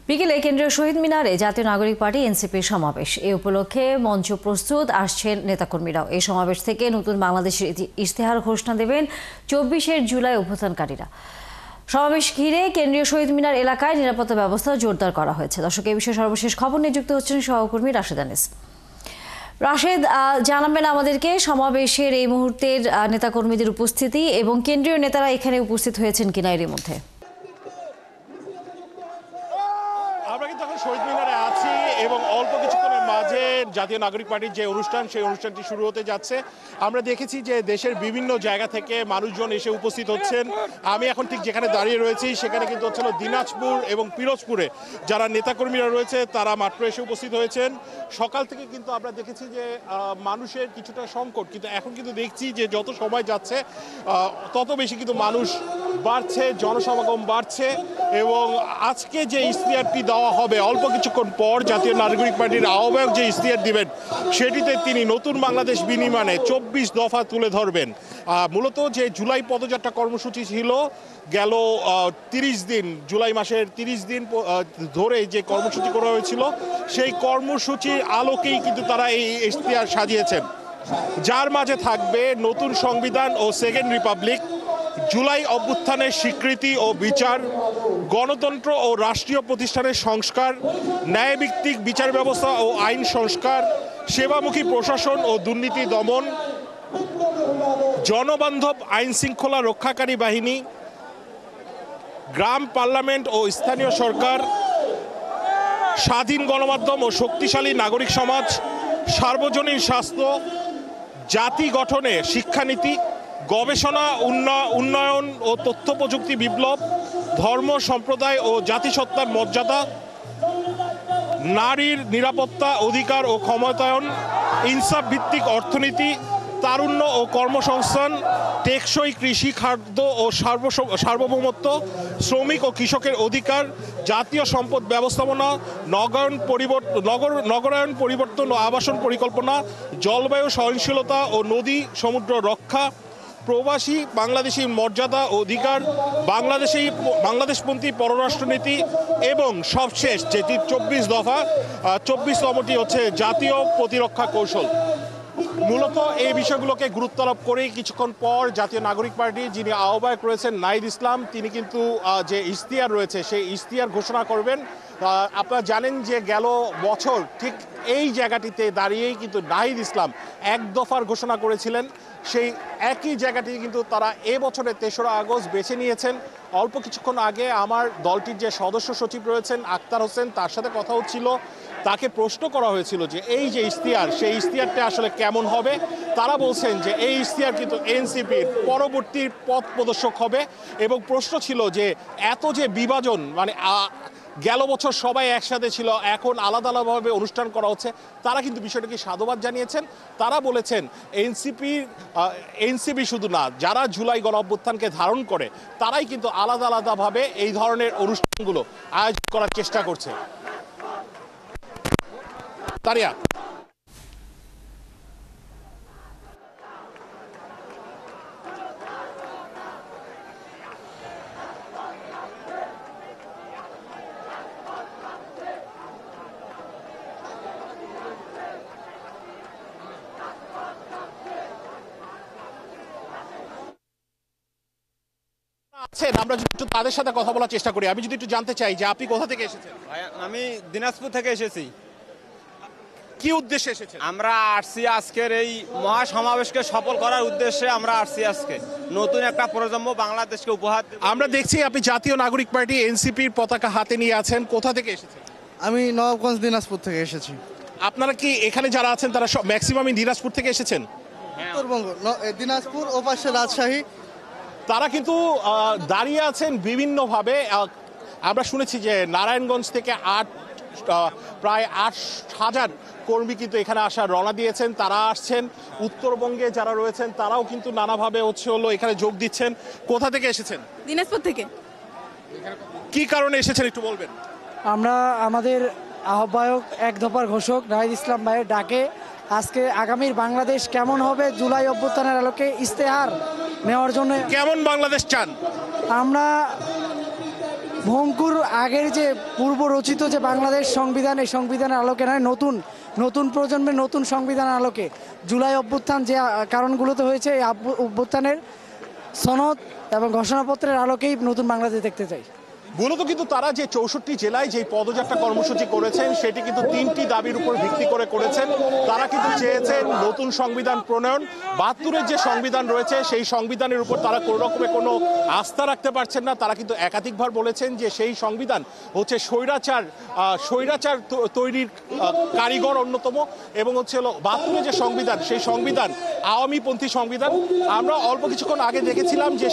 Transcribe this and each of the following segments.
বিকেলে কেন্দ্রীয় শহীদ মিনারে জাতীয় নাগরিক পার্টি এনসিপির সমাবেশ। এই উপলক্ষে মঞ্চ প্রস্তুত, আসছেন নেতাকর্মীরাও। এই সমাবেশ থেকে নতুন বাংলাদেশের ইশতেহার ঘোষণা দেবেন 24 জুলাই অভ্যুত্থানকারীরা। সমাবেশ ঘিরে কেন্দ্রীয় শহীদ মিনার এলাকায় নিরাপত্তা ব্যবস্থা জোরদার করা হয়েছে। দর্শক, এই বিষয়ে সর্বশেষ খবর নিয়ে যুক্ত হচ্ছেন সহকর্মী রাশেদ আনিস। রাশেদ, জানাবেন আমাদেরকে সমাবেশের এই মুহূর্তের নেতাকর্মীদের উপস্থিতি এবং কেন্দ্রীয় নেতারা এখানে উপস্থিত হয়েছেন কিনা এর মধ্যে। আমরা কিন্তু এখন শহীদ মিনারে আছি এবং অল্প কিছুক্ষণের মাঝে জাতীয় নাগরিক পার্টির যে অনুষ্ঠান, সেই অনুষ্ঠানটি শুরু হতে যাচ্ছে। আমরা দেখেছি যে দেশের বিভিন্ন জায়গা থেকে মানুষজন এসে উপস্থিত হচ্ছেন। আমি এখন ঠিক যেখানে দাঁড়িয়ে রয়েছি সেখানে কিন্তু হচ্ছিল দিনাজপুর এবং পিরোজপুরে যারা নেতাকর্মীরা রয়েছে তারা মাত্র এসে উপস্থিত হয়েছেন। সকাল থেকে কিন্তু আমরা দেখেছি যে মানুষের কিছুটা সংকট, কিন্তু এখন কিন্তু দেখছি যে যত সময় যাচ্ছে তত বেশি কিন্তু মানুষ বাড়ছে, জনসমাগম বাড়ছে। এবং আজকে যে ইশতেহারটি দেওয়া হবে অল্প কিছুক্ষণ পর জাতীয় নাগরিক পার্টির আহ্বায়ক যে ইশতেহার দিবেন সেটিতে তিনি নতুন বাংলাদেশ বিনির্মাণে 24 দফা তুলে ধরবেন। মূলত যে জুলাই পদযাত্রা কর্মসূচি ছিল গেল 30 দিন, জুলাই মাসের 30 দিন ধরে যে কর্মসূচি করা হয়েছিল সেই কর্মসূচির আলোকেই কিন্তু তারা এই ইশতেহার সাজিয়েছেন, যার মাঝে থাকবে নতুন সংবিধান ও সেকেন্ড রিপাবলিক, জুলাই অভ্যুত্থানের স্বীকৃতি ও বিচার, গণতন্ত্র ও রাষ্ট্রীয় প্রতিষ্ঠানের সংস্কার, ন্যায়ভিত্তিক বিচার ব্যবস্থা ও আইন সংস্কার, সেবামুখী প্রশাসন ও দুর্নীতি দমন, জনবান্ধব আইন শৃঙ্খলা রক্ষাকারী বাহিনী, গ্রাম পার্লামেন্ট ও স্থানীয় সরকার, স্বাধীন গণমাধ্যম ও শক্তিশালী নাগরিক সমাজ, সার্বজনীন স্বাস্থ্য, জাতি গঠনে শিক্ষানীতি, গবেষণা উন্নয়ন ও তথ্য প্রযুক্তি বিপ্লব, ধর্ম সম্প্রদায় ও জাতিসত্তার মর্যাদা, নারীর নিরাপত্তা অধিকার ও ক্ষমতায়ন, ইনসাফ ভিত্তিক অর্থনীতি, তারুণ্য ও কর্মসংস্থান, টেকসই কৃষি, খাদ্য ও সার্বভৌমত্ব, শ্রমিক ও কৃষকের অধিকার, জাতীয় সম্পদ ব্যবস্থাপনা, নগরায়ন পরিবর্তন ও আবাসন পরিকল্পনা, জলবায়ু সহনশীলতা ও নদী সমুদ্র রক্ষা, প্রবাসী বাংলাদেশির মর্যাদা অধিকার, বাংলাদেশপন্থী পররাষ্ট্রনীতি এবং সবশেষ যেটি 24 দফা, 24তমটি হচ্ছে জাতীয় প্রতিরক্ষা কৌশল। মূলত এই বিষয়গুলোকে গুরুত্ব আরোপ করেই কিছুক্ষণ পর জাতীয় নাগরিক পার্টির যিনি আহ্বায়ক রয়েছেন নাহিদ ইসলাম, তিনি কিন্তু যে ইশতেহার রয়েছে সেই ইশতেহার ঘোষণা করবেন। আপনারা জানেন যে গেল বছর ঠিক এই জায়গাটিতে দাঁড়িয়েই কিন্তু নাহিদ ইসলাম এক দফার ঘোষণা করেছিলেন। সেই একই জায়গাটি কিন্তু তারা এবছরের 3রা আগস্ট বেছে নিয়েছেন। অল্প কিছুক্ষণ আগে আমার দলটির যে সদস্য সচিব রয়েছেন আক্তার হোসেন, তার সাথে কথা হচ্ছিল। তাকে প্রশ্ন করা হয়েছিল যে এই যে ইশতেহার, সেই ইশতেহারটা আসলে কেমন হবে। তারা বলছেন যে এই ইশতেহার কিন্তু এনসিপির পরবর্তী পথ প্রদর্শক হবে। এবং প্রশ্ন ছিল যে এত যে বিভাজন, মানে গেল বছর সবাই একসাথে ছিল, এখন আলাদা আলাদাভাবে অনুষ্ঠান করা হচ্ছে, তারা কিন্তু বিষয়টাকে সাধুবাদ জানিয়েছেন। তারা বলেছেন এনসিপি শুধু না, যারা জুলাই গণ অভ্যুত্থানকে ধারণ করে তারাই কিন্তু আলাদা আলাদাভাবে এই ধরনের অনুষ্ঠানগুলো আয়োজন করার চেষ্টা করছে। তারিয়া, আমরা যদি একটু তাদের সাথে কথা বলার চেষ্টা করি। আমি যদি একটু জানতে চাই যে আপনি কোথা থেকে এসেছেন? আমি দিনাজপুর থেকে এসেছি। কি উদ্দেশ্যে এসেছেন? আমরা আসছি আজকের এই মহা সমাবেশকে সফল করার উদ্দেশ্যে আমরা আসছি। আজকে নতুন একটা প্রজন্ম বাংলাদেশকে উপহার। আমরা দেখছি আপনি জাতীয় নাগরিক পার্টি এনসিপির পতাকা হাতে নিয়ে আছেন। কোথা থেকে এসেছেন? আমি নবাবগঞ্জ দিনাজপুর থেকে এসেছি। আপনারা কি এখানে যারা আছেন তারা ম্যাক্সিমামই দিনাজপুর থেকে এসেছেন? উত্তরবঙ্গ, দিনাজপুর ও পাশে রাজশাহী। তারা কিন্তু দাঁড়িয়ে আছেন বিভিন্নভাবে। আমরা শুনেছি যে নারায়ণগঞ্জ থেকে প্রায় 8,000 কর্মী কিন্তু এখানে আসার রওনা দিয়েছেন। তারা আসছেন। উত্তরবঙ্গে যারা রয়েছেন তারাও কিন্তু নানাভাবে এখানে যোগ দিচ্ছেন। কোথা থেকে এসেছেন? দিনাজপুর থেকে। কি কারণে এসেছেন একটু বলবেন? আমরা আমাদের আহ্বায়ক এক দফার ঘোষক নাহিদ ইসলাম ভাইয়ের ডাকে আজকে আগামীর বাংলাদেশ কেমন হবে জুলাই অভ্যুত্থানের আলোকে ইশতেহার নেওয়ার জন্য। কেমন বাংলাদেশ চান? আমরা ভঙ্গুর আগের যে পূর্ব রচিত যে বাংলাদেশ সংবিধান, এই সংবিধানের আলোকে নয়, নতুন প্রজন্মের নতুন সংবিধানের আলোকে জুলাই অভ্যুত্থান যে কারণগুলোতে হয়েছে, এই অভ্যুত্থানের সনদ এবং ঘোষণাপত্রের আলোকেই নতুন বাংলাদেশ দেখতে চাই। মূলত কিন্তু তারা যে 64 জেলায় যে পদযাত্রা কর্মসূচি করেছেন সেটি কিন্তু 3টি দাবির উপর ভিত্তি করে করেছেন। তারা কিন্তু চেয়েছেন নতুন সংবিধান প্রণয়ন। 72-এর যে সংবিধান রয়েছে সেই সংবিধানের উপর তারা কোনো রকমের কোনো আস্থা রাখতে পারছেন না। তারা কিন্তু একাধিকবার বলেছেন যে সেই সংবিধান হচ্ছে স্বৈরাচার তৈরির কারিগর অন্যতম, এবং হচ্ছে 72-এর যে সংবিধান সেই সংবিধান আওয়ামীপন্থী সংবিধান। আমরা অল্প কিছুক্ষণ আগে দেখেছিলাম যে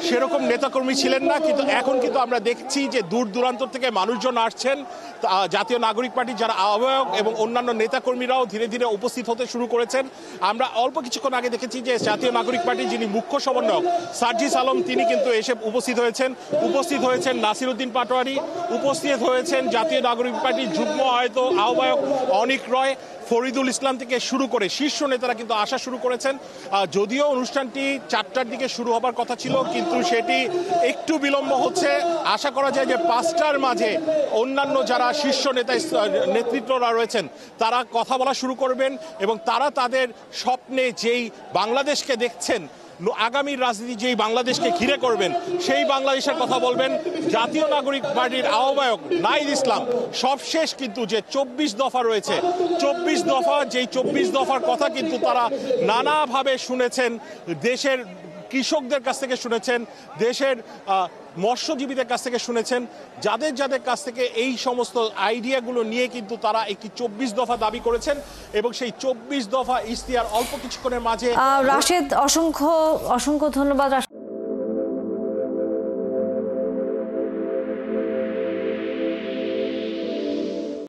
সেরকম নেতাকর্মী ছিলেন না, কিন্তু এখন কিন্তু আমরা দেখছি যে দূর দূরান্ত থেকে মানুষজন আসছেন। জাতীয় নাগরিক পার্টির যারা আহ্বায়ক এবং অন্যান্য নেতাকর্মীরাও ধীরে ধীরে উপস্থিত হতে শুরু করেছেন। আমরা অল্প কিছুক্ষণ আগে দেখেছি যে জাতীয় নাগরিক পার্টির যিনি মুখ্য সমন্বয়ক সার্জিস আলম, তিনি কিন্তু এসে উপস্থিত হয়েছেন নাসির উদ্দিন পাটোয়ারি, উপস্থিত হয়েছেন জাতীয় নাগরিক পার্টির যুগ্ম আহ্বায়ক অনিক রয়, ফরিদুল ইসলাম থেকে শুরু করে শীর্ষ নেতারা কিন্তু আসা শুরু করেছেন। যদিও অনুষ্ঠানটি 4টার দিকে শুরু হবার কথা ছিল, কিন্তু সেটি একটু বিলম্ব হচ্ছে। আশা করা যায় যে 5টার মাঝে অন্যান্য যারা শীর্ষ নেতৃত্বরা রয়েছেন তারা কথা বলা শুরু করবেন, এবং তারা তাদের স্বপ্নে যেই বাংলাদেশকে দেখছেন, আগামীর রাজনীতি যেই বাংলাদেশকে ঘিরে করবেন, সেই বাংলাদেশের কথা বলবেন। জাতীয় নাগরিক পার্টির আহ্বায়ক নাহিদ ইসলাম সবশেষ কিন্তু যে 24 দফা রয়েছে, 24 দফার কথা কিন্তু তারা নানাভাবে শুনেছেন। দেশের কৃষকদের কাছ থেকে শুনেছেন, দেশের মৎস্যজীবীদের কাছ থেকে শুনেছেন, যাদের কাছ থেকে এই সমস্ত আইডিয়াগুলো নিয়ে কিন্তু তারা একটি 24 দফা দাবি করেছেন, এবং সেই 24 দফা ইশতেহার অল্প কিছুক্ষণের মাঝে। রাশেদ, অসংখ্য ধন্যবাদ।